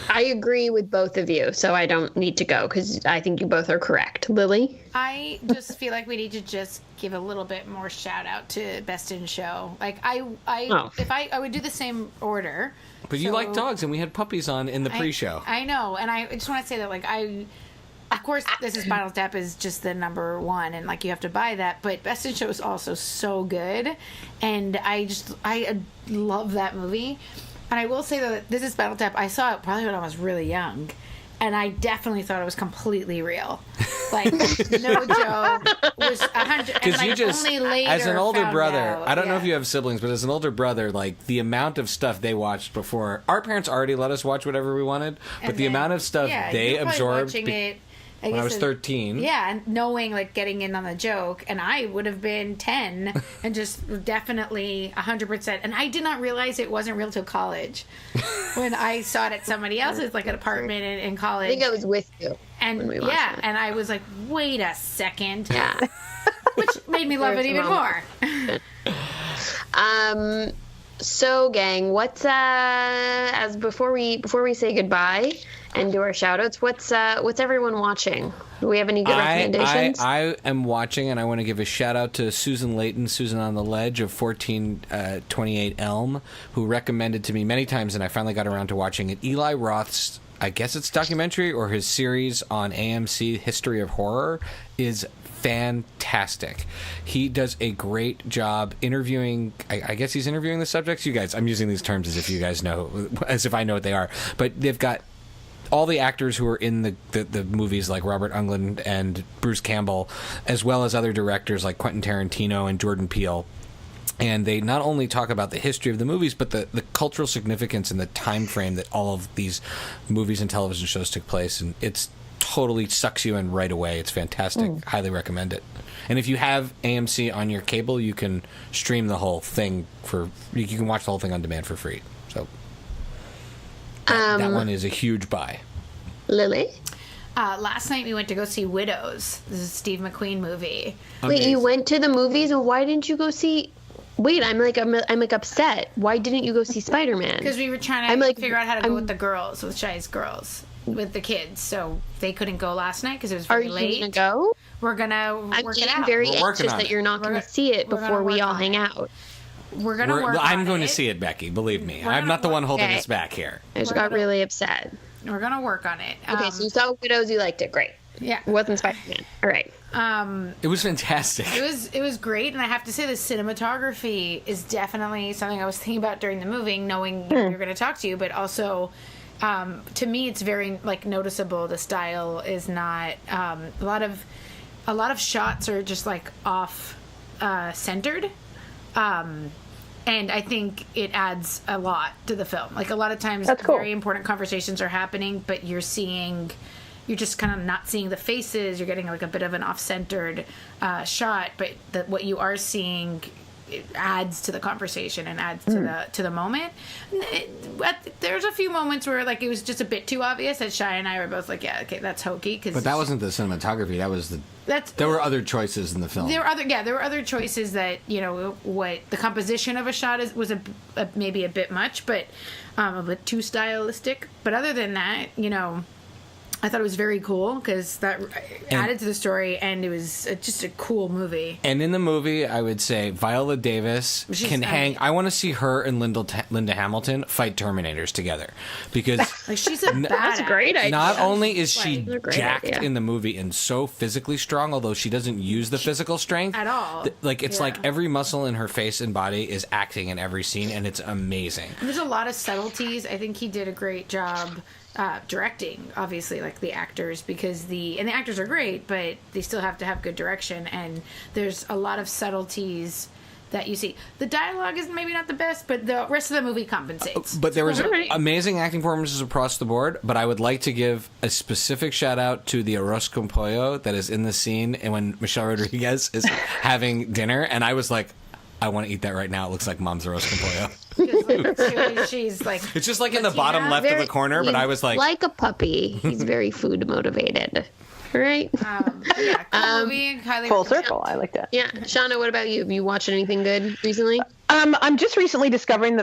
S3: I agree with both of you, so I don't need to go because I think you both are correct. Lily?
S1: I just feel like we need to just give a little bit more shout out to Best in Show. Like, if I would do the same order.
S4: But you like dogs, and we had puppies on in the pre-show.
S1: I know, and I just want to say that, like, of course, this is Spinal Tap is just the number one, and, like, you have to buy that. But Best in Show is also so good, and I love that movie. And I will say that This is Spinal Tap, I saw it probably when I was really young, and I definitely thought it was completely real. Like, no joke. Was 100.
S4: Because you just,
S1: only later
S4: as an older
S1: found
S4: brother,
S1: out.
S4: I don't know if you have siblings, but as an older brother, like, the amount of stuff they watched before, our parents already let us watch whatever we wanted, but the amount of stuff they absorbed. When I was 13.
S1: Yeah, and knowing, like, getting in on the joke. And I would have been 10 and just definitely 100%. And I did not realize it wasn't real till college. When I saw it at somebody else's, like, an apartment in college.
S3: I think I was with you.
S1: And
S3: when we watched it.
S1: And I was like, wait a second.
S3: Yeah.
S1: Which made me love it even more.
S3: So, gang, what's as before we say goodbye and do our shout-outs, what's everyone watching? Do we have any good recommendations?
S4: I am watching, and I want to give a shout-out to Susan Layton, Susan on the Ledge of 1428 Elm, who recommended to me many times, and I finally got around to watching it, Eli Roth's, I guess it's documentary, or his series on AMC, History of Horror, is fantastic. He does a great job interviewing, I guess he's interviewing the subjects. You guys, I'm using these terms as if you guys know, as if I know what they are. But they've got all the actors who are in the movies, like Robert Englund and Bruce Campbell, as well as other directors like Quentin Tarantino and Jordan Peele. And they not only talk about the history of the movies, but the cultural significance and the time frame that all of these movies and television shows took place. And it's totally sucks you in right away. It's fantastic. Highly recommend it. And if you have AMC on your cable, you can stream the whole thing you can watch the whole thing on demand for free. So that one is a huge buy.
S3: Lily?
S1: Last night we went to go see Widows. This is a Steve McQueen movie.
S3: Wait, you went to the movies, and why didn't you go see... Wait, I'm upset. Why didn't you go see Spider-Man?
S1: Because we were trying to figure out how to go with the girls, with Shy's girls, with the kids. So they couldn't go last night because it was very late.
S3: Are you going to go?
S1: We're going to work it out.
S3: I'm very anxious that you're not going to see it before we all hang out.
S1: We're going to work on it.
S4: I'm going to see it, Becky. Believe me. I'm not the one holding us back here.
S3: I just got really upset.
S1: We're going to work on it.
S3: Okay, so you saw Widows, you liked it. Great.
S1: Yeah.
S3: It wasn't Spider-Man. All right.
S4: It was fantastic.
S1: It was great, and I have to say the cinematography is definitely something I was thinking about during the movie, knowing we were going to talk to you, but also to me it's very like noticeable. The style is not a lot of shots are just like off centered. And I think it adds a lot to the film. Like, a lot of times very important conversations are happening, but you're just kind of not seeing the faces. You're getting like a bit of an off-centered shot, but what you are seeing, it adds to the conversation and adds to the moment. There's a few moments where like it was just a bit too obvious that Shy and I were both like, yeah, okay, that's hokey.
S4: But that wasn't the cinematography. That was there were other choices in the film.
S1: There were other choices that, you know, what the composition of a shot was maybe a bit much, but a bit too stylistic. But other than that, you know, I thought it was very cool because that added to the story, and it was just a cool movie.
S4: And in the movie, I would say Viola Davis can hang. I want to see her and Linda Hamilton fight Terminators together, because
S1: like she's a badass.
S3: That's a great idea.
S4: Not only is she jacked
S3: idea.
S4: in the movie and so physically strong, although she doesn't use the physical strength
S1: at all.
S4: Like it's like every muscle in her face and body is acting in every scene, and it's amazing.
S1: And there's a lot of subtleties. I think he did a great job. Directing, obviously, like the actors, because the actors are great, but they still have to have good direction, and there's a lot of subtleties that you see. The dialogue is maybe not the best, but the rest of the movie compensates.
S4: But there was amazing acting performances across the board, but I would like to give a specific shout out to the arroz con pollo that is in the scene and when Michelle Rodriguez is having dinner, and I was like, I want to eat that right now. It looks like Mom's arroz con pollo.
S1: She's like,
S4: it's just like in the bottom left of the corner, but I was like
S3: a puppy. He's very food motivated, right?
S1: Cool movie, highly
S2: Full
S1: recommend.
S2: circle. I like that.
S3: Yeah, Shana, what about you? Have you watched anything good recently?
S2: I'm just recently discovering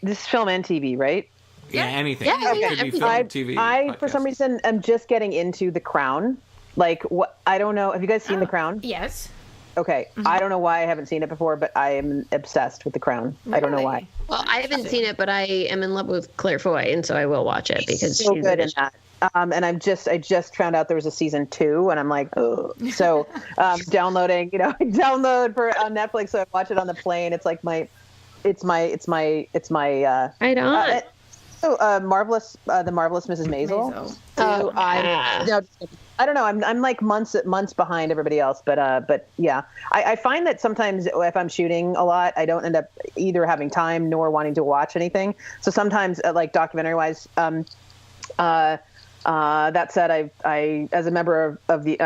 S2: this film and TV, right?
S4: yeah, anything.
S3: Yeah,
S4: It
S3: yeah,
S4: could be
S3: everything.
S4: film,
S2: I
S4: TV,
S2: for some
S4: podcast.
S2: reason am just getting into The Crown. Like what? I don't know. Have you guys seen The Crown?
S1: Yes.
S2: Okay, I don't know why I haven't seen it before, but I am obsessed with The Crown. I don't know why.
S3: Well, I haven't seen it, but I am in love with Claire Foy, and so I will watch it because
S2: So
S3: she's
S2: good in that. And I just found out there was a season 2, and I'm like, oh. So downloading, download on Netflix, so I watch it on the plane. It's like it's my.
S3: right on.
S2: The marvelous Mrs. Maisel. So I don't know. I'm like months behind everybody else, but yeah, I find that sometimes if I'm shooting a lot, I don't end up either having time nor wanting to watch anything. So sometimes, like documentary wise, that said, I as a member of the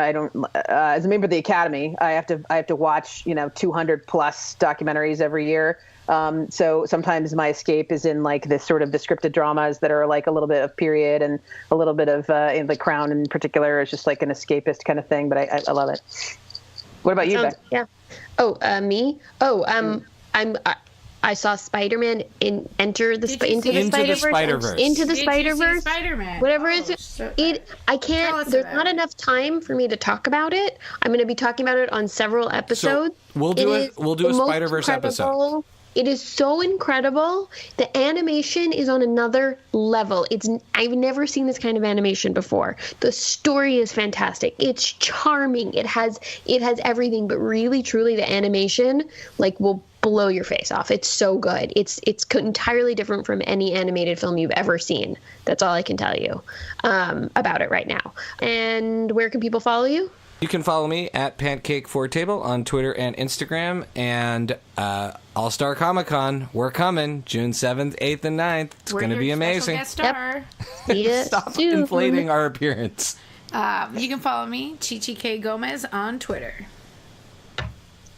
S2: as a member of the Academy, I have to watch 200 plus documentaries every year. So sometimes my escape is in like this sort of the scripted dramas that are like a little bit of period and a little bit of in The Crown in particular is just like an escapist kind of thing. But I love it. What about you, Beck?
S3: Yeah. Oh, me? Oh, I saw Spider-Man into the Spider-Verse. Into the Spider-Verse.
S1: Spider-Man.
S3: Whatever it is. I can't. There's not enough time for me to talk about it. I'm going to be talking about it on several episodes.
S4: So we'll do a Spider-Verse episode.
S3: It is so incredible. The animation is on another level. I've never seen this kind of animation before. The story is fantastic. It's charming. It has everything, but really, truly, the animation will blow your face off. It's so good. It's entirely different from any animated film you've ever seen. That's all I can tell you about it right now. And where can people follow you?
S4: You can follow me at Pancake4Table on Twitter and Instagram, and All-Star Comic-Con, we're coming June 7th, 8th, and 9th. It's going to be amazing.
S1: Guest star.
S4: Stop inflating our appearance.
S1: You can follow me, Chichi K. Gomez, on Twitter.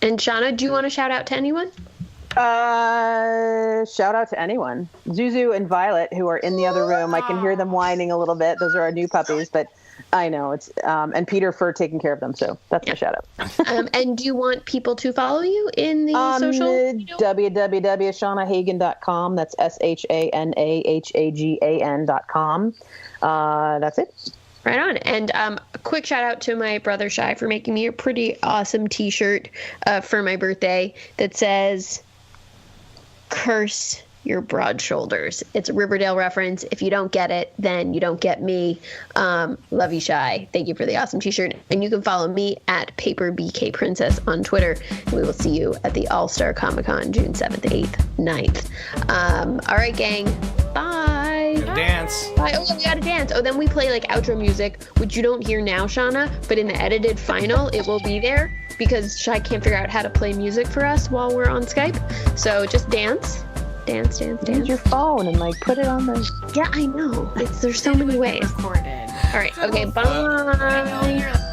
S3: And Shana, do you want to shout out to anyone?
S2: Shout out to anyone. Zuzu and Violet, who are in the other room. I can hear them whining a little bit. Those are our new puppies, but I know it's and Peter for taking care of them. So that's my shout out.
S3: And do you want people to follow you in the social?
S2: www.shanahagan.com. That's SHANAHAGAN.com. That's it.
S3: Right on. And a quick shout out to my brother Shai for making me a pretty awesome t-shirt for my birthday that says, "Curse your broad shoulders." It's a Riverdale reference. If you don't get it, then you don't get me. Love you, Shai. Thank you for the awesome t-shirt. And you can follow me at PaperBKPrincess on Twitter. We will see you at the All-Star Comic-Con June 7th, 8th, 9th. All right, gang. Bye.
S4: Dance.
S3: Bye. Oh, we gotta dance. Oh, then we play outro music, which you don't hear now, Shauna, but in the edited final, it will be there because Shai can't figure out how to play music for us while we're on Skype. So just dance. Dance.
S2: Use your phone and put it on the.
S3: Yeah, I know. There's so many ways.
S1: Recorded.
S3: All right. Okay. Bye.